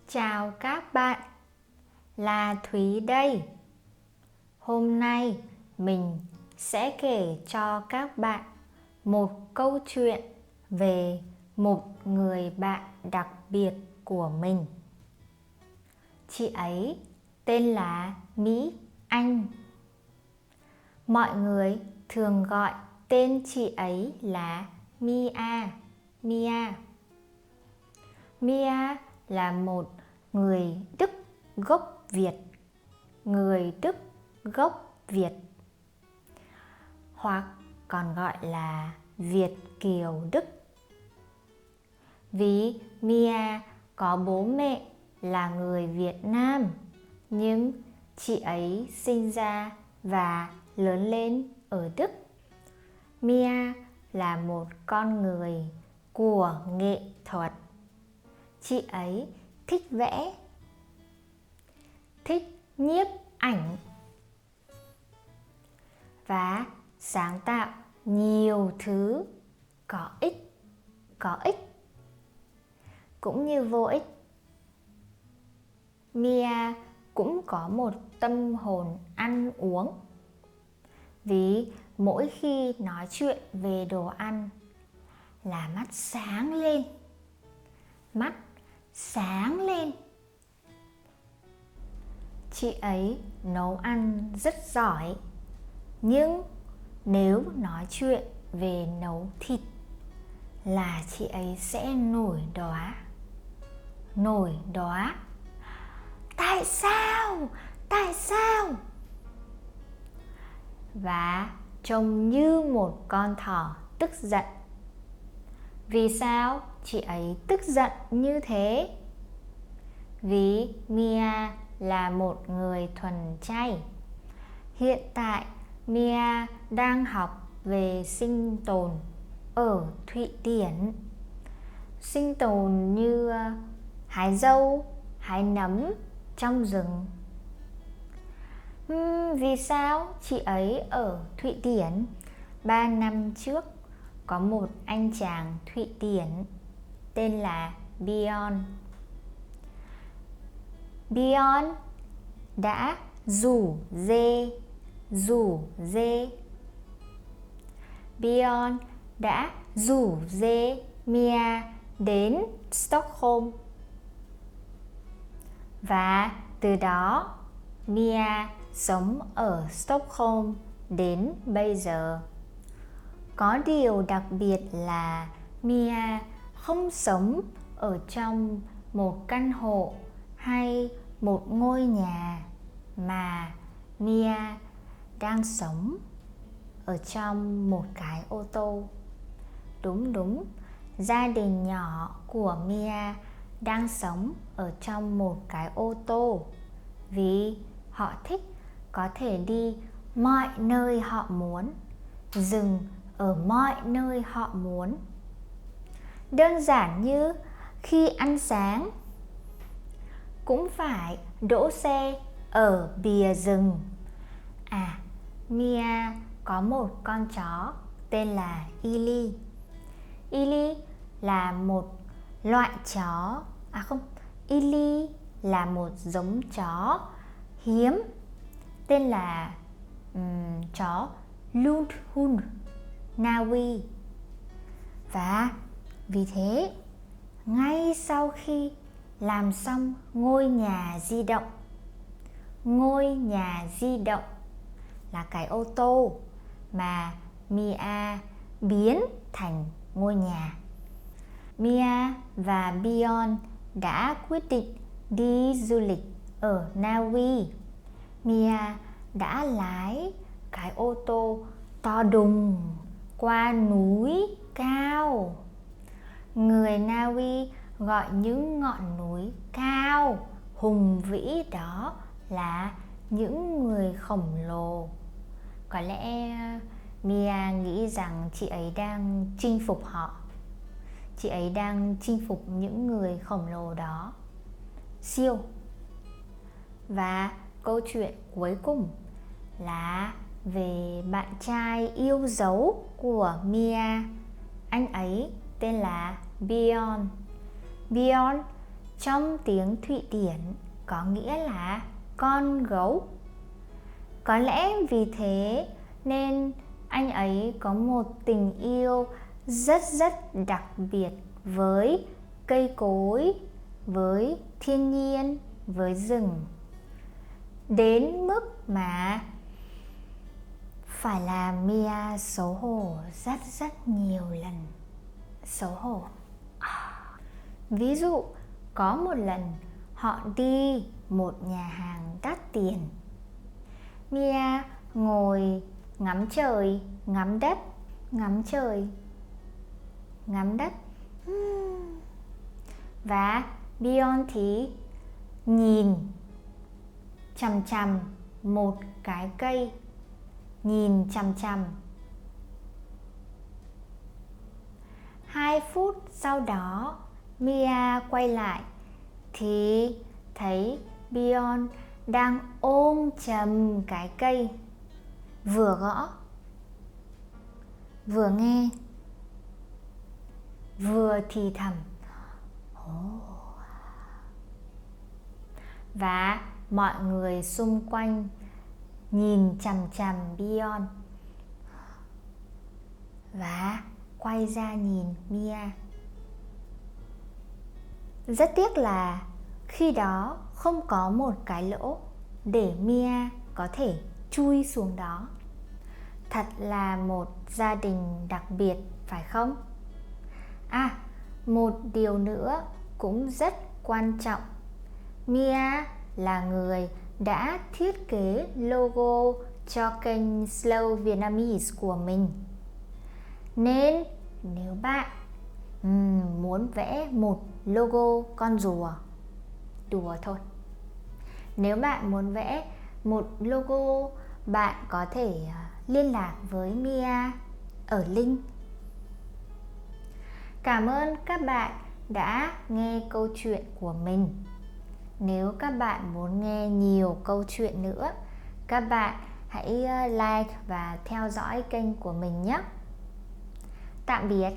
Chào các bạn, là Thúy đây. Hôm nay mình sẽ kể cho các bạn một câu chuyện về một người bạn đặc biệt của mình. Chị ấy tên là Mỹ Anh. Mọi người thường gọi tên chị ấy là Mia. Mia là một người Đức gốc Việt, hoặc còn gọi là Việt kiều Đức. Vì Mia có bố mẹ là người Việt Nam, nhưng chị ấy sinh ra và lớn lên ở Đức. Mia là một con người của nghệ thuật. Chị ấy thích vẽ, thích nhiếp ảnh và sáng tạo nhiều thứ có ích cũng như vô ích. Mia cũng có một tâm hồn ăn uống, vì mỗi khi nói chuyện về đồ ăn là mắt sáng lên. Chị ấy nấu ăn rất giỏi, nhưng nếu nói chuyện về nấu thịt là chị ấy sẽ nổi đoá. Tại sao? Và trông như một con thỏ tức giận. Vì sao chị ấy tức giận như thế? Vì Mia là một người thuần chay. Hiện tại Mia đang học về sinh tồn ở Thụy Điển. Sinh tồn như hái dâu, hái nấm trong rừng. Vì sao chị ấy ở Thụy Điển? 3 năm trước, có một anh chàng Thụy Điển tên là Bjorn. Bjorn đã rủ dê Mia đến Stockholm. Và từ đó Mia sống ở Stockholm đến bây giờ. Có điều đặc biệt là Mia không sống ở trong một căn hộ hay một ngôi nhà, mà Mia đang sống ở trong một cái ô tô. Đúng, gia đình nhỏ của Mia đang sống ở trong một cái ô tô, vì họ thích có thể đi mọi nơi họ muốn, dừng ở mọi nơi họ muốn. Đơn giản như khi ăn sáng cũng phải đỗ xe ở bìa rừng. Mia có một con chó tên là Illy. Illy là một loại chó, Illy là một giống chó hiếm tên là chó Lundhund Na Uy. Và vì thế, ngay sau khi làm xong ngôi nhà di động là cái ô tô mà Mia biến thành ngôi nhà, Mia và Bjorn đã quyết định đi du lịch ở Na Uy. Mia đã lái cái ô tô to đùng qua núi cao. Người Na Uy gọi những ngọn núi cao hùng vĩ đó là những người khổng lồ. Có lẽ Mia nghĩ rằng chị ấy đang chinh phục họ. Chị ấy đang chinh phục những người khổng lồ đó. Siêu. Và câu chuyện cuối cùng là về bạn trai yêu dấu của Mia. Anh ấy tên là Bjorn. Bjorn trong tiếng Thụy Điển có nghĩa là con gấu. Có lẽ vì thế nên anh ấy có một tình yêu rất đặc biệt với cây cối, với thiên nhiên, với rừng. Đến mức mà phải làm Mia xấu hổ rất nhiều lần. Xấu hổ. Ví dụ, có một lần họ đi một nhà hàng đắt tiền. Mia ngồi ngắm trời, ngắm đất, ngắm trời, ngắm đất. Và Bion thì nhìn chằm chằm một cái cây, nhìn chằm chằm. 2 phút sau đó, Mia quay lại thì thấy Bion đang ôm chầm cái cây, vừa gõ, vừa nghe, vừa thì thầm. Và mọi người xung quanh nhìn chằm chằm Bion và quay ra nhìn Mia. Rất tiếc là khi đó không có một cái lỗ để Mia có thể chui xuống đó. Thật là một gia đình đặc biệt, phải không? Một điều nữa cũng rất quan trọng. Mia là người đã thiết kế logo cho kênh Slow Vietnamese của mình. Nên nếu bạn muốn vẽ một logo con rùa, đùa thôi. Nếu bạn muốn vẽ một logo, bạn có thể liên lạc với Mia ở link. Cảm ơn các bạn đã nghe câu chuyện của mình. Nếu các bạn muốn nghe nhiều câu chuyện nữa, các bạn hãy like và theo dõi kênh của mình nhé. Tạm biệt.